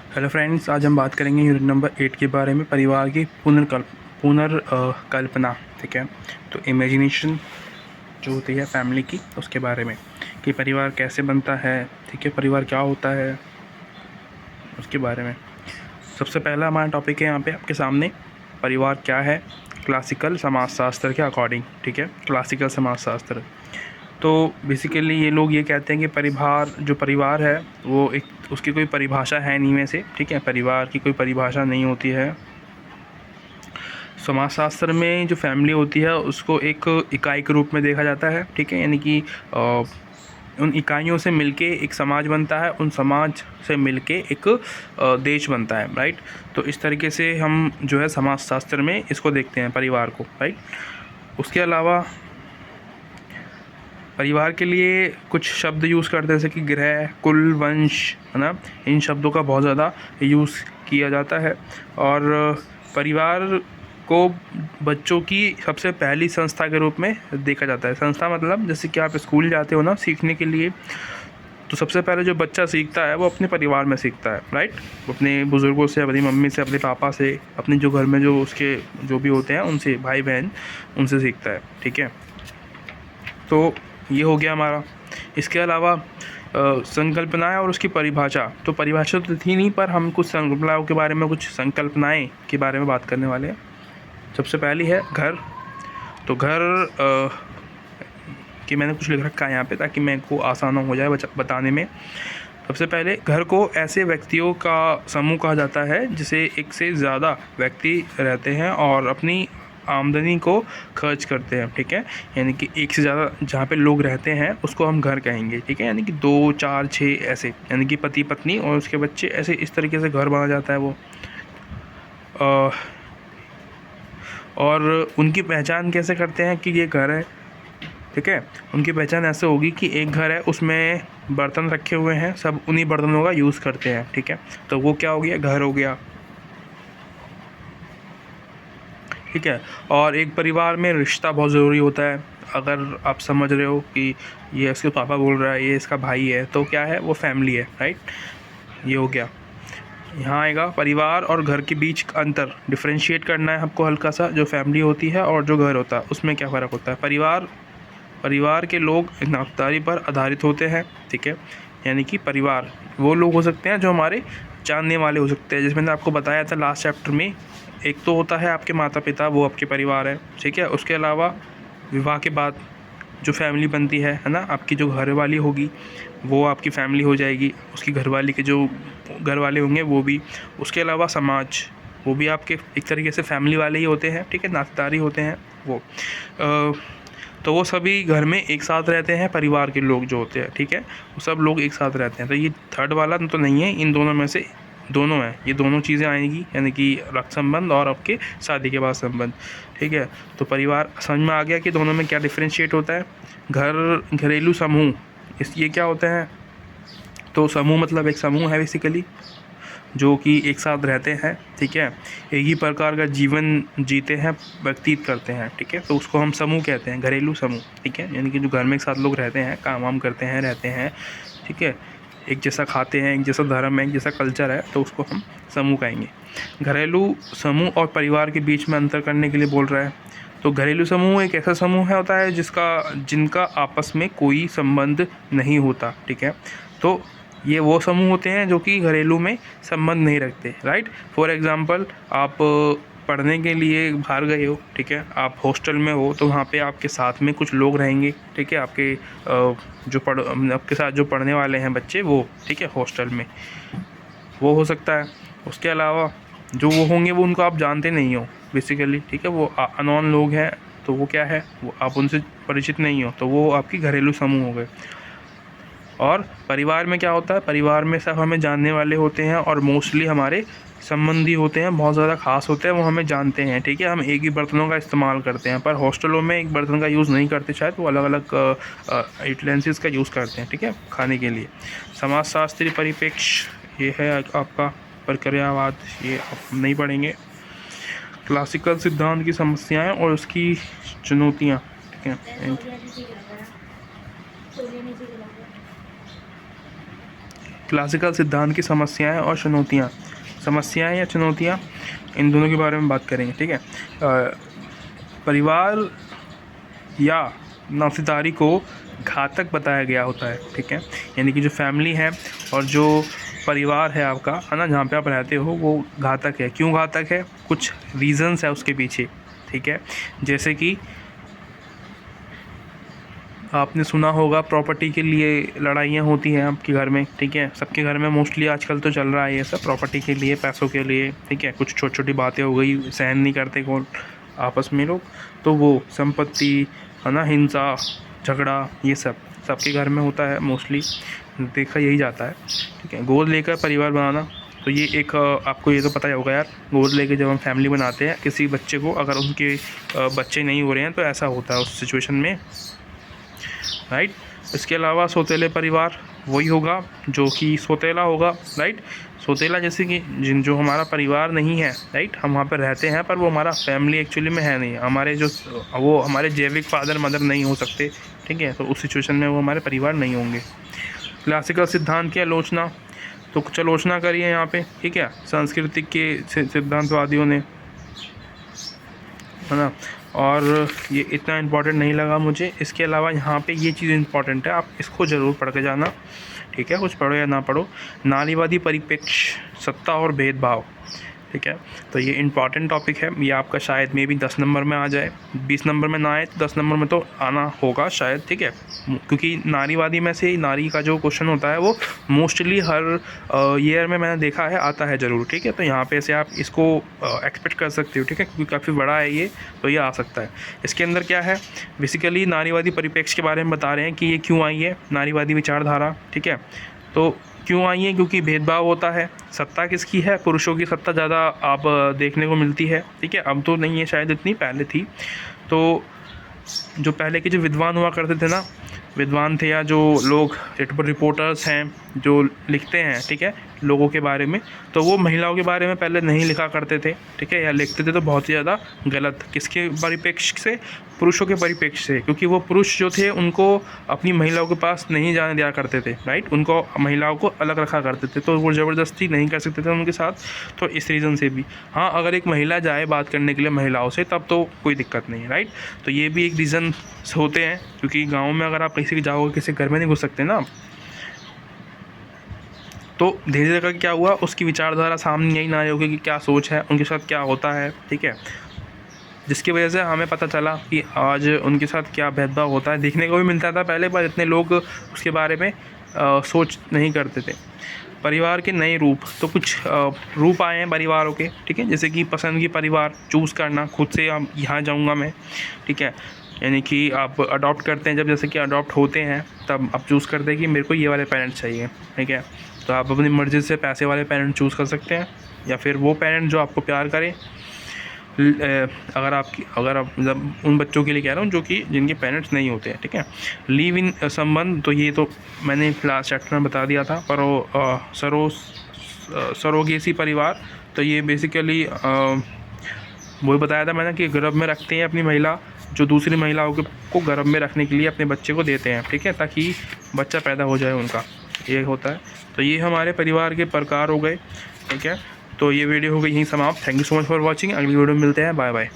Hello friends, आज हम बात करेंगे यूनिट नंबर 8 के बारे में, परिवार की पुनर्कल्पना। ठीक है, तो इमेजिनेशन जो होती है फैमिली की, उसके बारे में कि परिवार कैसे बनता है। ठीक है, परिवार क्या होता है उसके बारे में। सबसे पहला हमारा टॉपिक है यहाँ पे आपके सामने, परिवार क्या है क्लासिकल समाजशास्त्र के अकॉर्डिंग। ठीक है, क्लासिकल समाजशास्त्र। तो बेसिकली ये लोग ये कहते हैं कि परिवार है वो एक, उसकी कोई परिभाषा है नहीं में से। ठीक है, परिवार की कोई परिभाषा नहीं होती है। समाजशास्त्र में जो फैमिली होती है उसको एक इकाई के रूप में देखा जाता है। ठीक है, यानी कि उन इकाइयों से मिलके एक समाज बनता है, उन समाज से मिलके एक देश बनता है। राइट, तो इस तरीके से हम जो है समाजशास्त्र में इसको देखते हैं, परिवार को। राइट, उसके अलावा परिवार के लिए कुछ शब्द यूज़ करते हैं, जैसे कि गृह, कुल, वंश, है ना। इन शब्दों का बहुत ज़्यादा यूज़ किया जाता है। और परिवार को बच्चों की सबसे पहली संस्था के रूप में देखा जाता है। संस्था मतलब जैसे कि आप स्कूल जाते हो ना सीखने के लिए, तो सबसे पहले जो बच्चा सीखता है वो अपने परिवार में सीखता है। राइट, अपने बुज़ुर्गों से, अपनी मम्मी से, अपने पापा से, अपने जो घर में जो उसके जो भी होते हैं उनसे, भाई बहन, उनसे सीखता है। ठीक है, तो ये हो गया हमारा। इसके अलावा संकल्पनाएं और उसकी परिभाषा, तो परिभाषा तो थी नहीं, पर हम कुछ संकल्पनाओं के बारे में, कुछ संकल्पनाएं के बारे में बात करने वाले हैं। सबसे पहली है घर। तो घर कि मैंने कुछ लिख रखा है यहाँ पे ताकि मेरे को आसान हो जाए बताने में। सबसे पहले घर को ऐसे व्यक्तियों का समूह कहा जाता है जिसे एक से ज़्यादा व्यक्ति रहते हैं और अपनी आमदनी को खर्च करते हैं। ठीक है, यानी कि एक से ज़्यादा जहाँ पे लोग रहते हैं उसको हम घर कहेंगे। ठीक है, यानी कि 2, 4, 6 ऐसे, यानी कि पति पत्नी और उसके बच्चे, ऐसे इस तरीके से घर बना जाता है वो। और उनकी पहचान कैसे करते हैं कि ये घर है। ठीक है, उनकी पहचान ऐसे होगी कि एक घर है, उसमें बर्तन रखे हुए हैं, सब उन्हीं बर्तनों का यूज़ करते हैं। ठीक है, तो वो क्या हो गया, घर हो गया। ठीक है, और एक परिवार में रिश्ता बहुत ज़रूरी होता है। अगर आप समझ रहे हो कि ये इसके पापा बोल रहा है, ये इसका भाई है, तो क्या है, वो फैमिली है। राइट, ये हो गया। यहाँ आएगा परिवार और घर के बीच का अंतर, डिफ्रेंशिएट करना है हमको हल्का सा। जो फैमिली होती है और जो घर होता है उसमें क्या फ़र्क होता है। परिवार के लोग नापतारी पर आधारित होते हैं। ठीक है, यानी कि परिवार वो लोग हो सकते हैं जो हमारे जानने वाले हो सकते हैं, जैसे मैंने आपको बताया था लास्ट चैप्टर में। एक तो होता है आपके माता पिता, वो आपके परिवार है। ठीक है, उसके अलावा विवाह के बाद जो फैमिली बनती है ना, आपकी जो घर वाली होगी वो आपकी फैमिली हो जाएगी, उसकी घरवाली के जो घर वाले होंगे वो भी। उसके अलावा समाज, वो भी आपके एक तरीके से फैमिली वाले ही होते हैं। ठीक है, नातेदारी होते हैं वो। तो वो सभी घर में एक साथ रहते हैं, परिवार के लोग जो होते हैं। ठीक है, वो सब लोग एक साथ रहते हैं। तो ये थर्ड वाला तो नहीं है, इन दोनों में से दोनों हैं, ये दोनों चीज़ें आएंगी, यानी कि रक्त संबंध और आपके शादी के बाद संबंध। ठीक है, तो परिवार समझ में आ गया कि दोनों में क्या डिफ्रेंशिएट होता है। घरेलू समूह, ये क्या होते हैं, तो समूह मतलब एक समूह है बेसिकली, जो कि एक साथ रहते हैं। ठीक है, एक ही प्रकार का जीवन जीते हैं, व्यतीत करते हैं। ठीक है, तो उसको हम समूह कहते हैं, घरेलू समूह। ठीक है, यानी कि जो घर में एक साथ लोग रहते हैं, काम वाम करते हैं, रहते हैं। ठीक है, एक जैसा खाते हैं, एक जैसा धर्म है, एक जैसा कल्चर है, तो उसको हम समूह कहेंगे। घरेलू समूह और परिवार के बीच में अंतर करने के लिए बोल रहा है। तो घरेलू समूह एक ऐसा समूह होता है जिनका आपस में कोई संबंध नहीं होता। ठीक है, तो ये वो समूह होते हैं जो कि घरेलू में संबंध नहीं रखते। राइट, फॉर एग्ज़ाम्पल आप पढ़ने के लिए बाहर गए हो। ठीक है, आप हॉस्टल में हो, तो वहाँ पे आपके साथ में कुछ लोग रहेंगे। ठीक है, आपके साथ जो पढ़ने वाले हैं बच्चे, वो। ठीक है, हॉस्टल में वो हो सकता है। उसके अलावा जो वो होंगे वो उनको आप जानते नहीं हो बेसिकली। ठीक है, वो अननोन लोग हैं, तो वो क्या है, वो आप उनसे परिचित नहीं हो, तो वो आपकी घरेलू समूह हो गए। और परिवार में क्या होता है, परिवार में सब हमें जानने वाले होते हैं और मोस्टली हमारे संबंधी होते हैं, बहुत ज़्यादा खास होते हैं, वो हमें जानते हैं। ठीक है, हम एक ही बर्तनों का इस्तेमाल करते हैं, पर हॉस्टलों में एक बर्तन का यूज़ नहीं करते, शायद वो अलग अलग यूटेंसिल्स का यूज़ करते हैं। ठीक है, खाने के लिए। समाजशास्त्रीय परिप्रेक्ष्य ये है आपका, प्रक्रियावाद ये आप नहीं पढ़ेंगे। क्लासिकल सिद्धांत की समस्याएं और उसकी चुनौतियाँ। ठीक है, क्लासिकल सिद्धांत की समस्याएं और चुनौतियाँ, समस्याएं या चुनौतियाँ, इन दोनों के बारे में बात करेंगे। ठीक है, परिवार या नातेदारी को घातक बताया गया होता है। ठीक है, यानी कि जो फैमिली है और जो परिवार है आपका, है ना, जहाँ पे आप रहते हो, वो घातक है। क्यों घातक है? कुछ रीज़न्स है उसके पीछे। ठीक है, जैसे कि आपने सुना होगा प्रॉपर्टी के लिए लड़ाइयाँ होती हैं आपके घर में। ठीक है, सबके घर में मोस्टली आजकल तो चल रहा है ये सब, प्रॉपर्टी के लिए, पैसों के लिए। ठीक है, कुछ छोटी छोटी बातें हो गई, सहन नहीं करते कौन आपस में लोग, तो वो संपत्ति, है ना, हिंसा, झगड़ा, ये सब सबके घर में होता है मोस्टली, देखा यही जाता है। ठीक है, गोद लेकर परिवार बनाना, तो ये एक आपको ये तो पता ही होगा यार, गोद लेके जब हम फैमिली बनाते हैं किसी बच्चे को, अगर उनके बच्चे नहीं हो रहे हैं तो ऐसा होता है उस सिचुएशन में, राइट। इसके अलावा सौतेले परिवार वही होगा जो कि सौतेला होगा, राइट। सौतेला जैसे कि जो हमारा परिवार नहीं है, राइट, हम वहाँ पर रहते हैं पर वो हमारा फैमिली एक्चुअली में है नहीं, हमारे जो वो हमारे जैविक फादर मदर नहीं हो सकते। ठीक है, तो उस सिचुएशन में वो हमारे परिवार नहीं होंगे। क्लासिकल सिद्धांत की आलोचना, तो कुछ आलोचना करी है यहाँ पे। ठीक है, सांस्कृतिक के सिद्धांतवादियों ने, है ना, और ये इतना इम्पोर्टेंट नहीं लगा मुझे। इसके अलावा यहाँ पे ये चीज़ इम्पोर्टेंट है, आप इसको ज़रूर पढ़ के जाना। ठीक है, कुछ पढ़ो या ना पढ़ो, नारीवादी परिप्रेक्ष्य, सत्ता और भेदभाव। ठीक है, तो ये इम्पॉर्टेंट टॉपिक है, ये आपका शायद मे भी 10 नंबर में आ जाए, 20 नंबर में ना आए तो 10 नंबर में तो आना होगा शायद। ठीक है, क्योंकि नारीवादी में से नारी का जो क्वेश्चन होता है वो मोस्टली हर ईयर में मैंने देखा है आता है ज़रूर। ठीक है, तो यहाँ पे से आप इसको एक्सपेक्ट कर सकते हो। ठीक है, क्योंकि काफ़ी बड़ा है ये, तो ये आ सकता है। इसके अंदर क्या है, बेसिकली नारीवादी परिप्रेक्ष्य के बारे में बता रहे हैं कि ये क्यों आई है, नारीवादी विचारधारा। ठीक है, तो क्यों आई है? क्योंकि भेदभाव होता है, सत्ता किसकी है, पुरुषों की सत्ता ज़्यादा आप देखने को मिलती है। ठीक है, अब तो नहीं है शायद इतनी, पहले थी। तो जो पहले के जो विद्वान हुआ करते थे ना, विद्वान थे या जो लोग रिपोर्टर्स हैं जो लिखते हैं, ठीक है, लोगों के बारे में, तो वो महिलाओं के बारे में पहले नहीं लिखा करते थे। ठीक है, या लिखते थे तो बहुत ही ज़्यादा गलत। किसके परिप्रेक्ष्य से? पुरुषों के परिप्रेक्ष्य से, क्योंकि वो पुरुष जो थे उनको अपनी महिलाओं के पास नहीं जाने दिया करते थे, राइट, उनको महिलाओं को अलग रखा करते थे, तो वो ज़बरदस्ती नहीं कर सकते थे उनके साथ। तो इस रीज़न से भी, हाँ, अगर एक महिला जाए बात करने के लिए महिलाओं से तब तो कोई दिक्कत नहीं है, राइट। तो ये भी एक रीज़न होते हैं, क्योंकि गाँव में अगर आप किसी के जाओगे, किसी घर में नहीं घुस सकते ना। तो धीरे धीरे करके क्या हुआ, उसकी विचारधारा सामने यही ना आई होगी कि क्या सोच है, उनके साथ क्या होता है। ठीक है, जिसकी वजह से हमें पता चला कि आज उनके साथ क्या भेदभाव होता है। देखने को भी मिलता था पहले, पर इतने लोग उसके बारे में सोच नहीं करते थे। परिवार के नए रूप, तो कुछ रूप आए हैं परिवारों के। ठीक है, जैसे कि पसंद की परिवार, चूज़ करना खुद से, अब यहाँ जाऊँगा मैं। ठीक है, यानी कि आप अडॉप्ट करते हैं, जब जैसे कि अडॉप्ट होते हैं तब आप चूज़ करते हैं कि मेरे को ये वाले पेरेंट्स चाहिए। ठीक है, तो आप अपनी मर्ज़ी से पैसे वाले पेरेंट चूज़ कर सकते हैं, या फिर वो पेरेंट जो आपको प्यार करे। अगर आप मतलब उन बच्चों के लिए कह रहा हूँ जो कि जिनके पेरेंट्स नहीं होते हैं। ठीक है, लिव इन संबंध, तो ये तो मैंने लास्ट चैप्टर में बता दिया था। पर सरोगेसी परिवार, तो ये बेसिकली वही बताया था मैंने कि गर्भ में रखते हैं अपनी महिला, जो दूसरी महिलाओं को गर्भ में रखने के लिए अपने बच्चे को देते हैं। ठीक है, ताकि बच्चा पैदा हो जाए उनका, ये होता है। तो ये हमारे परिवार के प्रकार हो गए। ठीक है, तो ये वीडियो हो गई यहीं समाप्त। Thank you so much for watching. अगली वीडियो में मिलते हैं, बाय बाय।